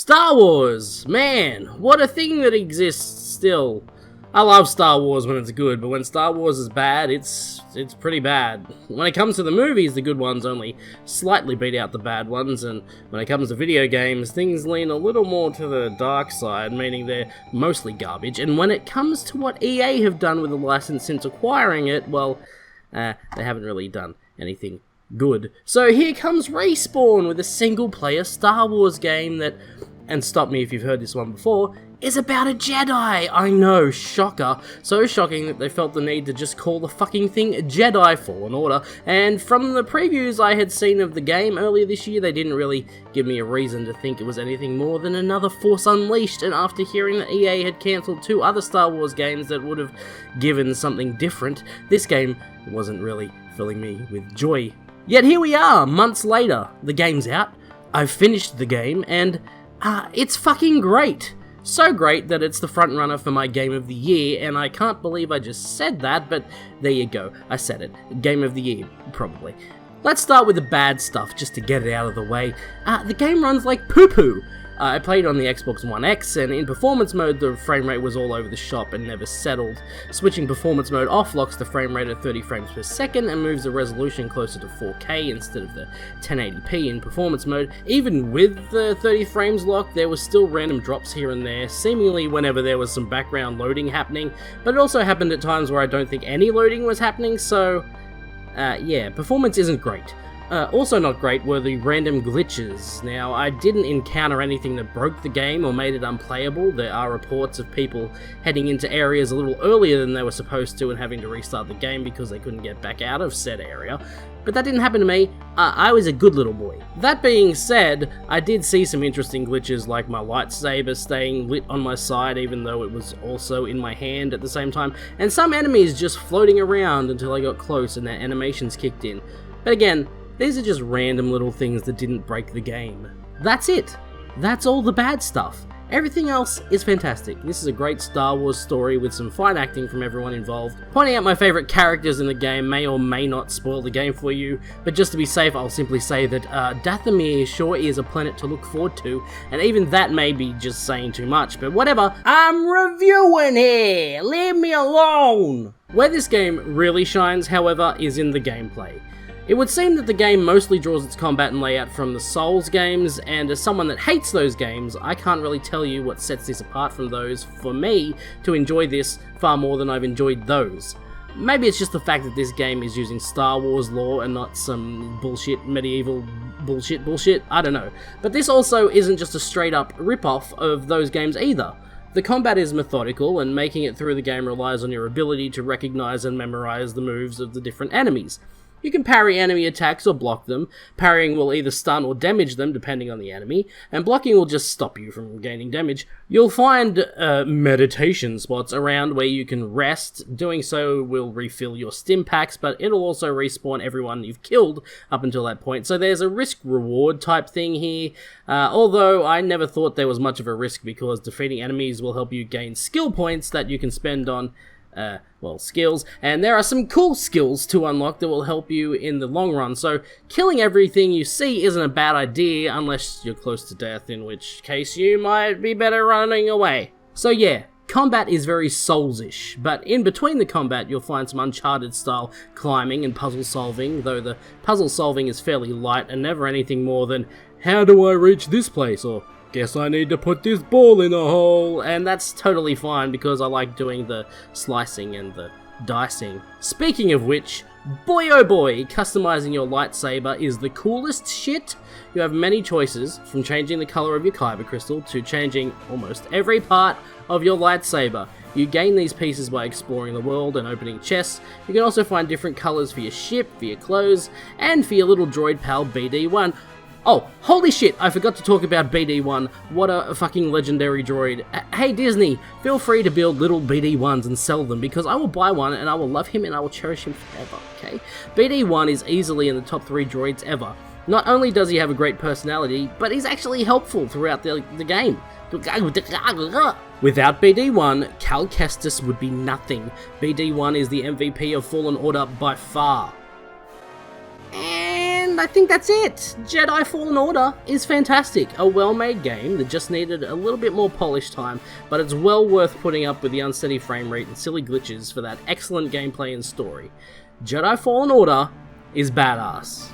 Star Wars! Man, what a thing that exists still. I love Star Wars when it's good, but when Star Wars is bad, it's pretty bad. When it comes to the movies, the good ones only slightly beat out the bad ones, and when it comes to video games, things lean a little more to the dark side, meaning they're mostly garbage. And when it comes to what EA have done with the license since acquiring it, well, they haven't really done anything good. So here comes Respawn with a single-player Star Wars game that, and stop me if you've heard this one before, is about a Jedi! I know, shocker. So shocking that they felt the need to just call the fucking thing Jedi Fallen Order, and from the previews I had seen of the game earlier this year, they didn't really give me a reason to think it was anything more than another Force Unleashed, and after hearing that EA had cancelled 2 other Star Wars games that would have given something different, this game wasn't really filling me with joy. Yet here we are, months later, the game's out, I've finished the game, and it's fucking great! So great that it's the front runner for my Game of the Year, and I can't believe I just said that, but there you go, I said it. Game of the Year, probably. Let's start with the bad stuff, just to get it out of the way. The game runs like poo-poo. I played on the Xbox One X, and in performance mode the frame rate was all over the shop and never settled. Switching performance mode off locks the frame rate at 30 frames per second and moves the resolution closer to 4K instead of the 1080p in performance mode. Even with the 30 frames lock, there was still random drops here and there, seemingly whenever there was some background loading happening, but it also happened at times where I don't think any loading was happening, so yeah, performance isn't great. Also not great were the random glitches. Now, I didn't encounter anything that broke the game or made it unplayable. There are reports of people heading into areas a little earlier than they were supposed to and having to restart the game because they couldn't get back out of said area. But that didn't happen to me. I was a good little boy. That being said, I did see some interesting glitches like my lightsaber staying lit on my side even though it was also in my hand at the same time, and some enemies just floating around until I got close and their animations kicked in. But again, these are just random little things that didn't break the game. That's it. That's all the bad stuff. Everything else is fantastic. This is a great Star Wars story with some fine acting from everyone involved. Pointing out my favourite characters in the game may or may not spoil the game for you, but just to be safe I'll simply say that Dathomir sure is a planet to look forward to, and even that may be just saying too much, but whatever. I'm reviewing here! Leave me alone! Where this game really shines, however, is in the gameplay. It would seem that the game mostly draws its combat and layout from the Souls games, and as someone that hates those games, I can't really tell you what sets this apart from those for me to enjoy this far more than I've enjoyed those. Maybe it's just the fact that this game is using Star Wars lore and not some bullshit medieval bullshit, I don't know. But this also isn't just a straight up rip-off of those games either. The combat is methodical, and making it through the game relies on your ability to recognize and memorize the moves of the different enemies. You can parry enemy attacks or block them. Parrying will either stun or damage them depending on the enemy, and blocking will just stop you from gaining damage. You'll find meditation spots around where you can rest. Doing so will refill your stim packs, but it'll also respawn everyone you've killed up until that point, so there's a risk-reward type thing here, although I never thought there was much of a risk because defeating enemies will help you gain skill points that you can spend on well, skills, and there are some cool skills to unlock that will help you in the long run, so killing everything you see isn't a bad idea unless you're close to death, in which case you might be better running away. So yeah, combat is very Souls-ish, but in between the combat you'll find some Uncharted-style climbing and puzzle solving, though the puzzle solving is fairly light and never anything more than, how do I reach this place, or guess I need to put this ball in a hole, and that's totally fine because I like doing the slicing and the dicing. Speaking of which, boy oh boy, customizing your lightsaber is the coolest shit. You have many choices, from changing the color of your kyber crystal to changing almost every part of your lightsaber. You gain these pieces by exploring the world and opening chests. You can also find different colors for your ship, for your clothes, and for your little droid pal BD1. Oh, holy shit, I forgot to talk about BD1. What a fucking legendary droid. Hey Disney, feel free to build little BD1s and sell them, because I will buy one and I will love him and I will cherish him forever, okay? BD1 is easily in the top 3 droids ever. Not only does he have a great personality, but he's actually helpful throughout the game. Without BD1, Cal Kestis would be nothing. BD1 is the MVP of Fallen Order by far. And And I think that's it! Jedi Fallen Order is fantastic. A well-made game that just needed a little bit more polish time, but it's well worth putting up with the unsteady frame rate and silly glitches for that excellent gameplay and story. Jedi Fallen Order is badass.